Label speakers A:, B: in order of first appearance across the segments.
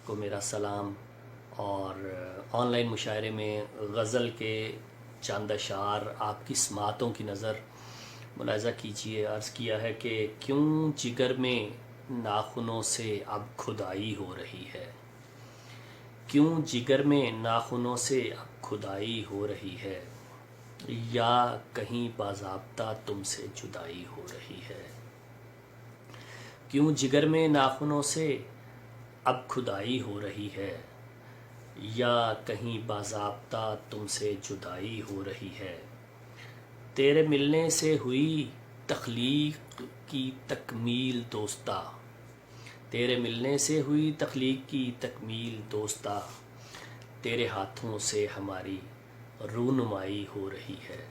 A: کو میرا سلام، اور آن لائن مشاعرے میں غزل کے چند اشعار آپ کی سماعتوں کی نظر ملاحظہ کیجیے۔ عرض کیا ہے کہ کیوں جگر میں ناخنوں سے اب کھدائی ہو رہی ہے، کیوں جگر میں ناخنوں سے اب کھدائی ہو رہی ہے، یا کہیں باضابطہ تم سے جدائی ہو رہی ہے۔ کیوں جگر میں ناخنوں سے اب کھدائی ہو رہی ہے، یا کہیں باضابطہ تم سے جدائی ہو رہی ہے۔ تیرے ملنے سے ہوئی تخلیق کی تکمیل دوستہ، تیرے ملنے سے ہوئی تخلیق کی تکمیل دوستہ، تیرے ہاتھوں سے ہماری رونمائی ہو رہی ہے۔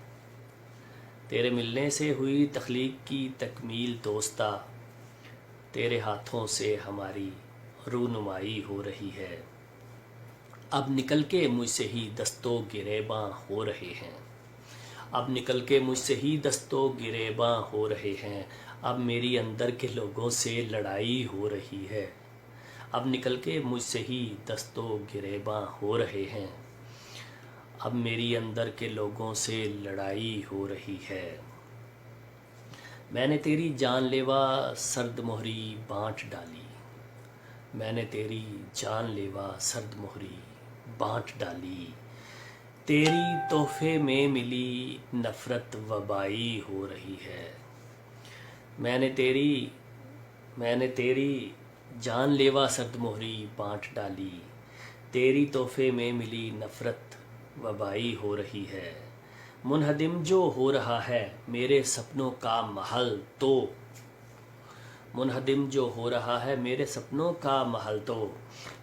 A: تیرے ملنے سے ہوئی تخلیق کی تکمیل دوستہ، تیرے ہاتھوں سے ہماری رونمائی ہو رہی ہے۔ اب نکل کے مجھ سے ہی دست و گریباں ہو رہے ہیں، اب نکل کے مجھ سے ہی دست و گریباں ہو رہے ہیں، اب میری اندر کے لوگوں سے لڑائی ہو رہی ہے۔ اب نکل کے مجھ سے ہی دست و گریباں ہو رہے ہیں، اب میری اندر کے لوگوں سے لڑائی ہو رہی ہے۔ میں نے تیری جان لیوا سرد مہری بانٹ ڈالی، میں نے تیری جان لیوا سرد مہری بانٹ ڈالی، تیری تحفے میں ملی نفرت وبائی ہو رہی ہے۔ میں نے تیری جان لیوا سرد مہری بانٹ ڈالی، تیری تحفے میں ملی نفرت وبائی ہو رہی ہے۔ منہدم جو ہو رہا ہے میرے سپنوں کا محل تو، منہدم جو ہو رہا ہے میرے سپنوں کا محل تو،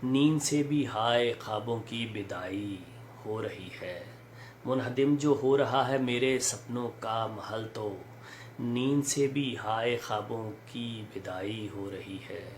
A: نیند سے بھی ہائے خوابوں کی بدائی ہو رہی ہے۔ منہدم جو ہو رہا ہے میرے سپنوں کا محل تو، نیند سے بھی ہائے خوابوں کی بدائی ہو رہی ہے۔